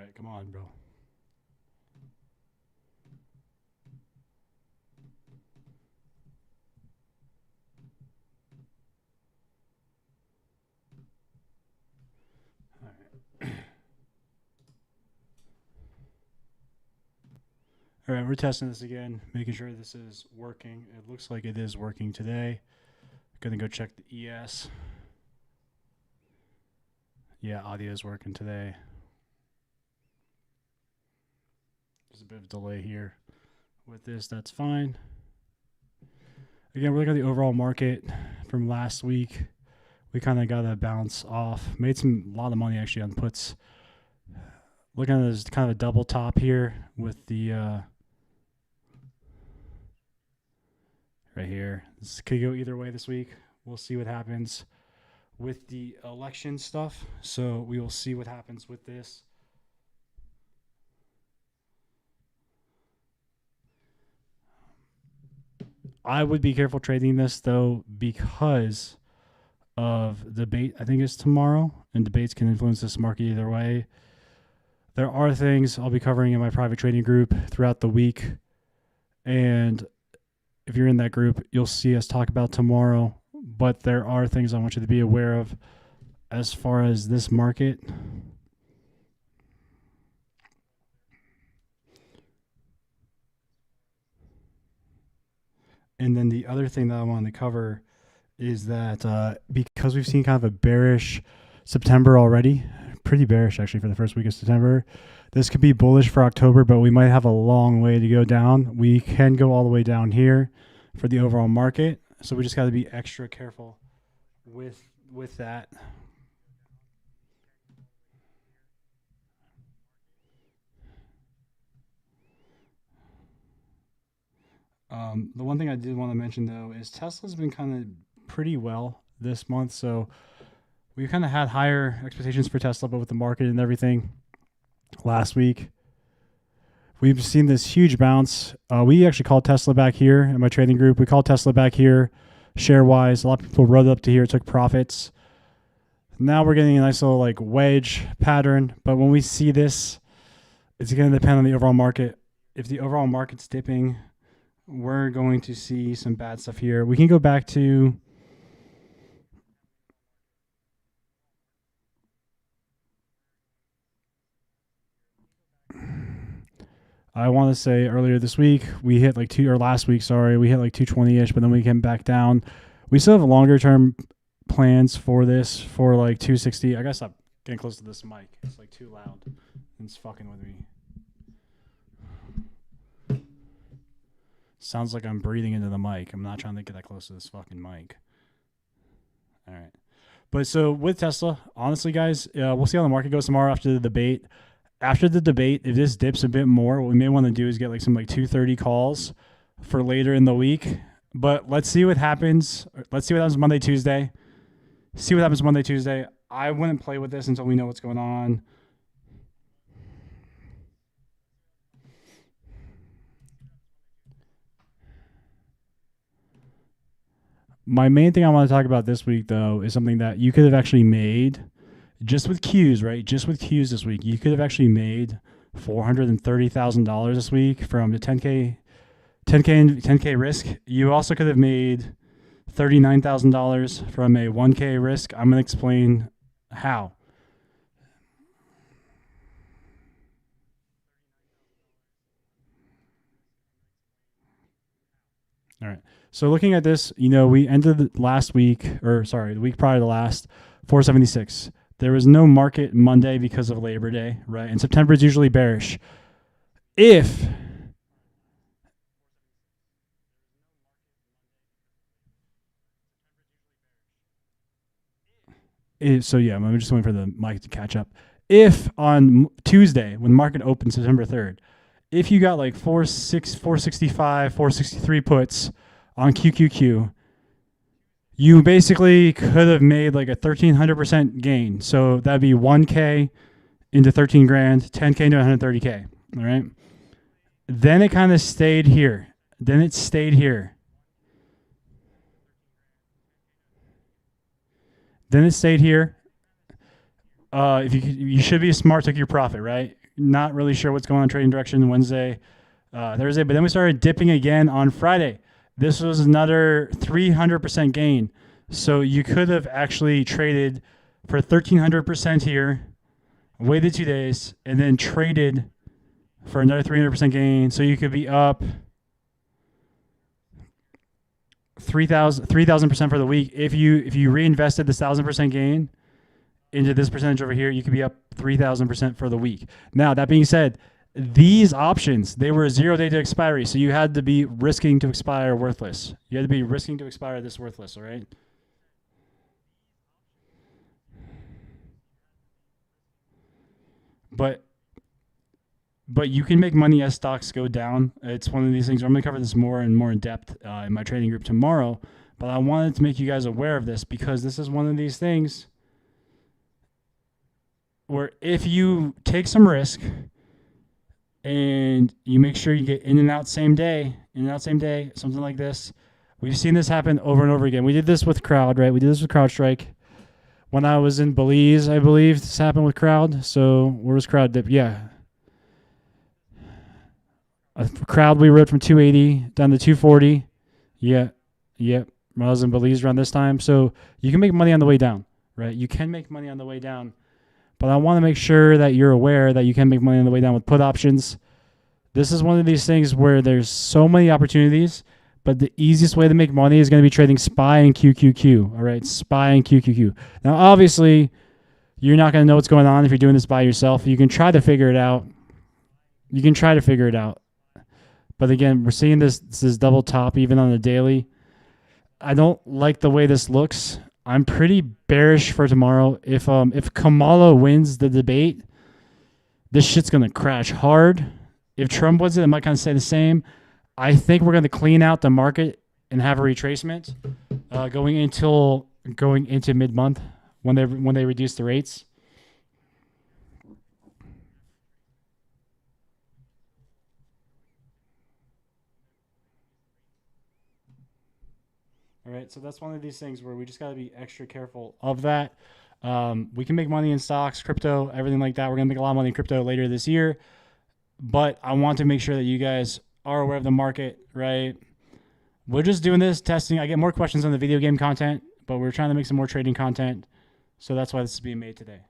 right, come on, bro. All right. All right, we're testing this again, making sure this is working. It looks like it is working today. Gonna go check the ES. Yeah, audio is working today. There's a bit of delay here with this. That's fine. Again, we're looking at the overall market from last week. We kind of got a bounce off. Made a lot of money actually on puts. Looking at this kind of a double top here with the right here. This could go either way this week. We'll see what happens with the election stuff. So we will see what happens with this. I would be careful trading this though because of debate. I think it's tomorrow, and debates can influence this market either way. There are things I'll be covering in my private trading group throughout the week, and if you're in that group, you'll see us talk about tomorrow. But there are things I want you to be aware of as far as this market. And then the other thing that I wanted to cover is that because we've seen kind of a bearish September already, pretty bearish actually for the first week of September, this could be bullish for October, but we might have a long way to go down. We can go all the way down here for the overall market. So we just got to be extra careful with that. The one thing I did want to mention though is Tesla's been kind of pretty well this month. So we kind of had higher expectations for Tesla, but with the market and everything last week, we've seen this huge bounce. We actually called Tesla back here in my trading group. We called Tesla back here share-wise. A lot of people rode up to here, took profits. Now we're getting a nice little like wedge pattern. But when we see this, it's going to depend on the overall market. If the overall market's dipping, we're going to see some bad stuff here. We can go back to I want to say earlier this week, we hit like last week, sorry, we hit like 220-ish, but then we came back down. We still have longer term plans for this for like 260. I gotta stop getting close to this mic. It's like too loud. It's fucking with me. Sounds like I'm breathing into the mic. I'm not trying to get that close to this fucking mic. All right. But so with Tesla, honestly, guys, we'll see how the market goes tomorrow after the debate. After the debate, if this dips a bit more, what we may want to do is get like some like 230 calls for later in the week. But let's see what happens. Let's see what happens Monday, Tuesday. See what happens Monday, Tuesday. I wouldn't play with this until we know what's going on. My main thing I want to talk about this week, though, is something that you could have actually made just with Qs, right? Just with Qs this week. You could have actually made $430,000 this week from the 10K risk. You also could have made $39,000 from a 1K risk. I'm going to explain how. All right. So looking at this, we ended last week, the week prior to last, 476. There was no market Monday because of Labor Day, right? And September is usually bearish. So yeah, I'm just waiting for the mic to catch up. If on Tuesday, when the market opened September 3rd, if you got like 465, 463 puts on QQQ, you basically could have made like a 1,300% gain. So that'd be 1K into 13 grand, 10K into 130K. All right. Then it kind of stayed here. Then it stayed here. if you should be smart, take your profit, right? Not really sure what's going on trading direction Wednesday, Thursday, but then we started dipping again on Friday. This was another 300% gain. So you could have actually traded for 1,300% here, waited 2 days, and then traded for another 300% gain. So you could be up 3,000% for the week. If you reinvested this 1,000% gain into this percentage over here, you could be up 3,000% for the week. Now, that being said, these options, they were 0 day to expiry. So you had to be risking to expire worthless. You had to be risking to expire this worthless, all right? But you can make money as stocks go down. It's one of these things. I'm going to cover this more and more in depth in my trading group tomorrow. But I wanted to make you guys aware of this because this is one of these things where if you take some risk and you make sure you get in and out same day, something like this. We've seen this happen over and over again. We did this with Crowd, right? We did this with CrowdStrike. When I was in Belize, I believe this happened with Crowd. So where was Crowd dip? Yeah. A Crowd we rode from 280 down to 240. Yeah. Yep. When I was in Belize around this time. So you can make money on the way down, right? You can make money on the way down. But I want to make sure that you're aware that you can make money on the way down with put options. This is one of these things where there's so many opportunities, but the easiest way to make money is going to be trading SPY and QQQ. All right, SPY and QQQ. Now, obviously, you're not going to know what's going on if you're doing this by yourself. You can try to figure it out. But again, we're seeing this double top even on the daily. I don't like the way this looks. I'm pretty bearish for tomorrow. If Kamala wins the debate, this shit's going to crash hard. If Trump wins it might kind of stay the same. I think we're going to clean out the market and have a retracement going into mid-month when they reduce the rates. All right, so that's one of these things where we just got to be extra careful of that. We can make money in stocks, crypto, everything like that. We're going to make a lot of money in crypto later this year. But I want to make sure that you guys are aware of the market, right? We're just doing this, testing. I get more questions on the video game content, but we're trying to make some more trading content. So that's why this is being made today.